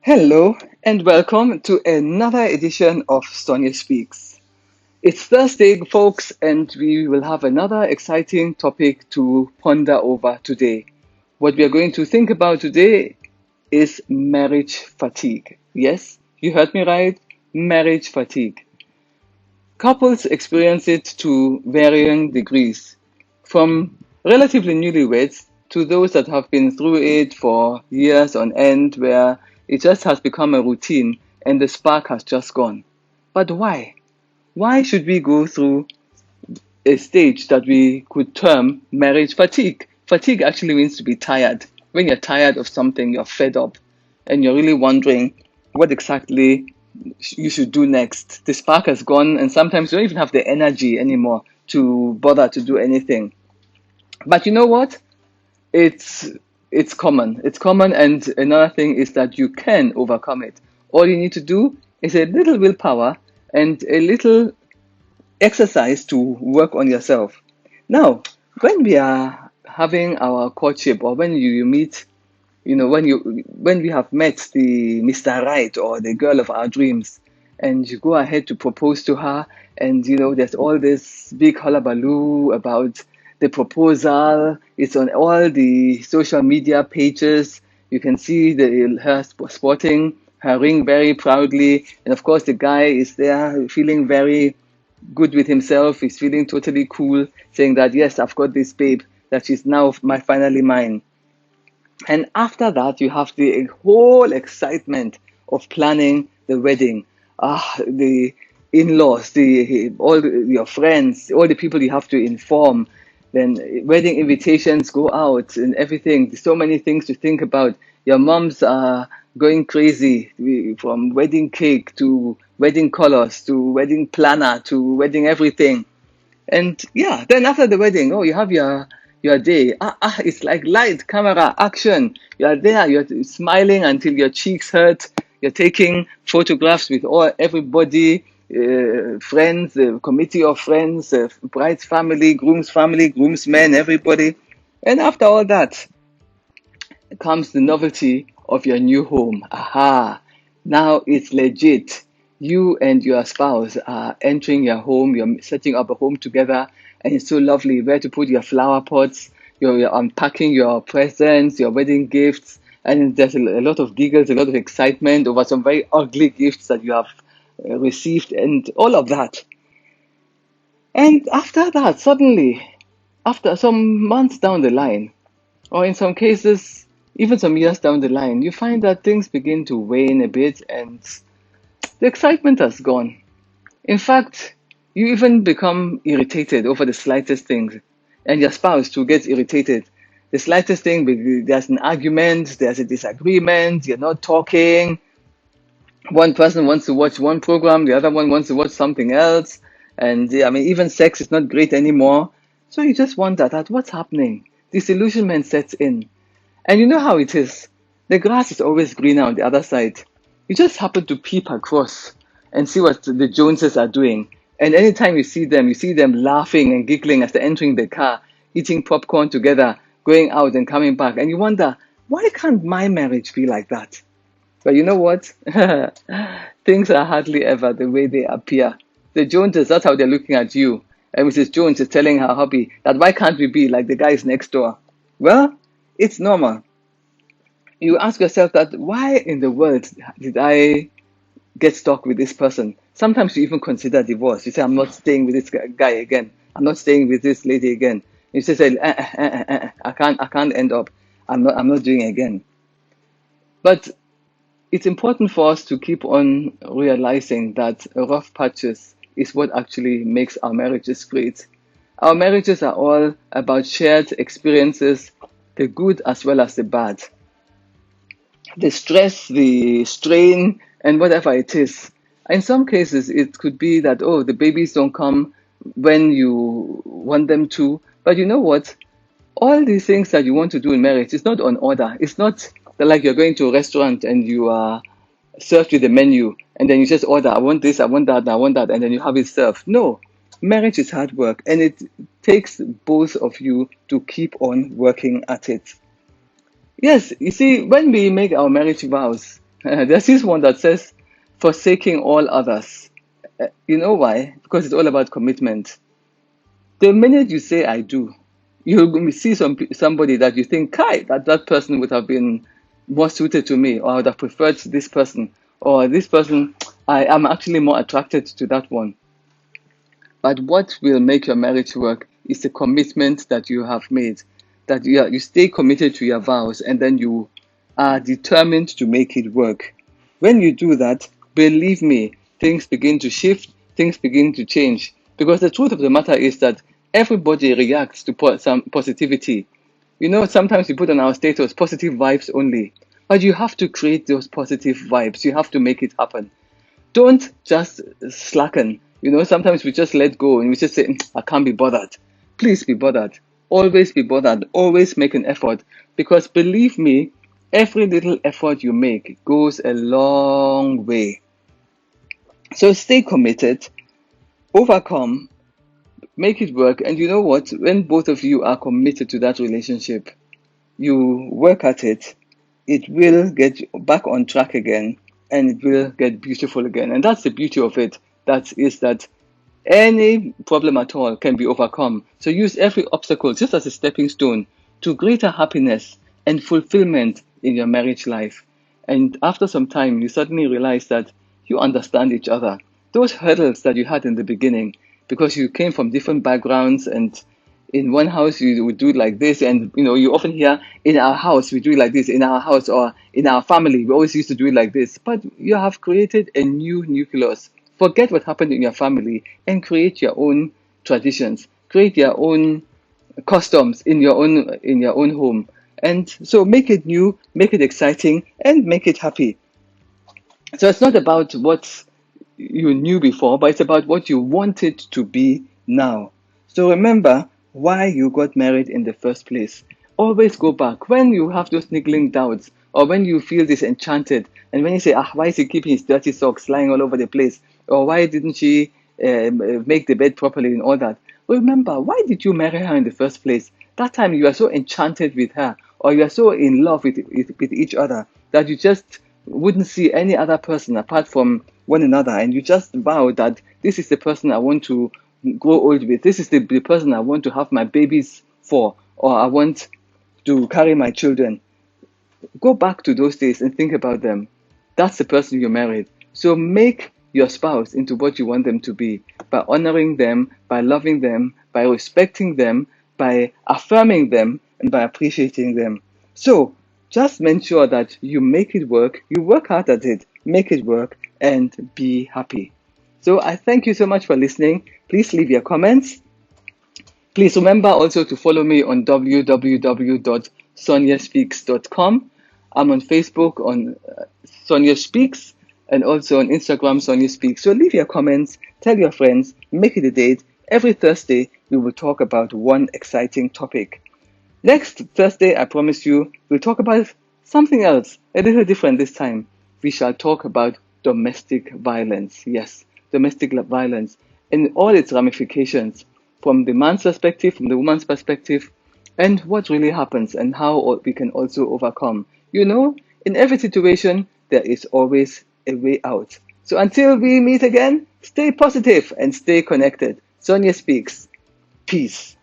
Hello and welcome to another edition of Sonia Speaks. It's Thursday, folks, and we will have another exciting topic to ponder over today. What we are going to think about today is marriage fatigue. Yes, you heard me right, marriage fatigue. Couples experience it to varying degrees, from relatively newlyweds to those that have been through it for years on end, where it just has become a routine and the spark has just gone. But why? Why should we go through a stage that we could term marriage fatigue? Fatigue actually means to be tired. When you're tired of something, you're fed up, and you're really wondering what exactly you should do next. The spark has gone, and sometimes you don't even have the energy anymore to bother to do anything. But you know what? It's it's common. It's common, and another thing is that you can overcome it. All you need to do is a little willpower and a little exercise to work on yourself. Now, when we are having our courtship, or when you meet, when we have met the Mr. Right or the girl of our dreams, and you go ahead to propose to her, and there's all this big hullabaloo about the proposal. It's on all the social media pages. You can see her sporting her ring very proudly, and of course the guy is there feeling very good with himself. He's feeling totally cool, saying that yes, I've got this babe, that she's now finally mine. And after that, you have the whole excitement of planning the wedding. The in-laws, the all your friends, all the people you have to inform. Then wedding invitations go out and everything. There's so many things to think about. Your moms are going crazy, from wedding cake to wedding colors to wedding planner to wedding everything. And yeah, then after the wedding, oh, you have your day. It's like light, camera, action. You are there, you're smiling until your cheeks hurt. You're taking photographs with everybody, friends, committee of friends, bride's family, groomsmen, everybody. And after all that comes the novelty of your new home. Aha! Now it's legit. You and your spouse are entering your home, you're setting up a home together, and it's so lovely where to put your flower pots, you're unpacking your presents, your wedding gifts, and there's a lot of giggles, a lot of excitement over some very ugly gifts that you have received, and all of that. And after that, suddenly, after some months down the line, or in some cases, even some years down the line, you find that things begin to wane a bit and the excitement has gone. In fact, you even become irritated over the slightest things, and your spouse too gets irritated. The slightest thing, there's an argument, there's a disagreement, you're not talking. One person wants to watch one program, the other one wants to watch something else. And I mean, even sex is not great anymore. So you just wonder that what's happening? Disillusionment sets in. And you know how it is. The grass is always greener on the other side. You just happen to peep across and see what the Joneses are doing. And anytime you see them laughing and giggling as they're entering the car, eating popcorn together, going out and coming back. And you wonder, why can't my marriage be like that? But you know what? Things are hardly ever the way they appear. The Joneses, that's how they're looking at you. And Mrs. Jones is telling her hubby that why can't we be like the guys next door? Well, it's normal. You ask yourself that why in the world did I get stuck with this person? Sometimes you even consider divorce. You say, I'm not staying with this guy again. I'm not staying with this lady again. You say, I can't end up. I'm not doing it again. But it's important for us to keep on realizing that rough patches is what actually makes our marriages great. Our marriages are all about shared experiences, the good as well as the bad, the stress, the strain, and whatever it is. In some cases, it could be that, oh, the babies don't come when you want them to. But you know what? All these things that you want to do in marriage is not on order. It's not like you're going to a restaurant and you are served with a menu and then you just order, I want this, I want that, I want that, and then you have it served. No, marriage is hard work and it takes both of you to keep on working at it. Yes, you see, when we make our marriage vows, There's this one that says, forsaking all others. You know why? Because it's all about commitment. The minute you say I do, you see somebody that you think, Kai, that person would have been more suited to me, or I would have preferred this person, or this person, I am actually more attracted to that one. But what will make your marriage work is the commitment that you have made, that you stay committed to your vows, and then you are determined to make it work. When you do that, believe me, things begin to shift, things begin to change. Because the truth of the matter is that everybody reacts to some positivity. You know, sometimes we put on our status positive vibes only, but you have to create those positive vibes. You have to make it happen. Don't just slacken. You know, sometimes we just let go and we just say, I can't be bothered. Please be bothered. Always be bothered. Always make an effort. Because believe me, every little effort you make goes a long way. So stay committed, overcome, make it work. And you know what? When both of you are committed to that relationship, you work at it, it will get back on track again and it will get beautiful again. And that's the beauty of it. That is that any problem at all can be overcome. So use every obstacle just as a stepping stone to greater happiness and fulfillment in your marriage life. And after some time, you suddenly realize that you understand each other. Those hurdles that you had in the beginning, because you came from different backgrounds, and in one house you would do it like this, and you often hear, in our house we do it like this, in our house or in our family we always used to do it like this. But you have created a new nucleus. Forget what happened in your family and create your own traditions, create your own customs in your own home. And so make it new, make it exciting, and make it happy. So it's not about what you knew before, but it's about what you want it to be now. So remember why you got married in the first place. Always go back when you have those niggling doubts, or when you feel disenchanted, and when you say, why is he keeping his dirty socks lying all over the place? Or why didn't she make the bed properly and all that? Remember, why did you marry her in the first place? That time you are so enchanted with her, or you are so in love with each other, that you just wouldn't see any other person apart from one another, and you just vow that this is the person I want to grow old with, this is the person I want to have my babies for, or I want to carry my children. Go back to those days and think about them. That's the person you married. So make your spouse into what you want them to be, by honoring them, by loving them, by respecting them, by affirming them, and by appreciating them. So just make sure that you make it work, you work hard at it, make it work, and be happy. So I thank you so much for listening. Please leave your comments. Please remember also to follow me on www.soniaspeaks.com. I'm on Facebook on Sonia Speaks, and also on Instagram, Sonia Speaks. So leave your comments, tell your friends, make it a date. Every Thursday, we will talk about one exciting topic. Next Thursday, I promise you, we'll talk about something else, a little different this time. We shall talk about domestic violence. Yes, domestic violence in all its ramifications, from the man's perspective, from the woman's perspective, and what really happens and how we can also overcome. In every situation, there is always a way out. So until we meet again, stay positive and stay connected. Sonia Speaks. Peace.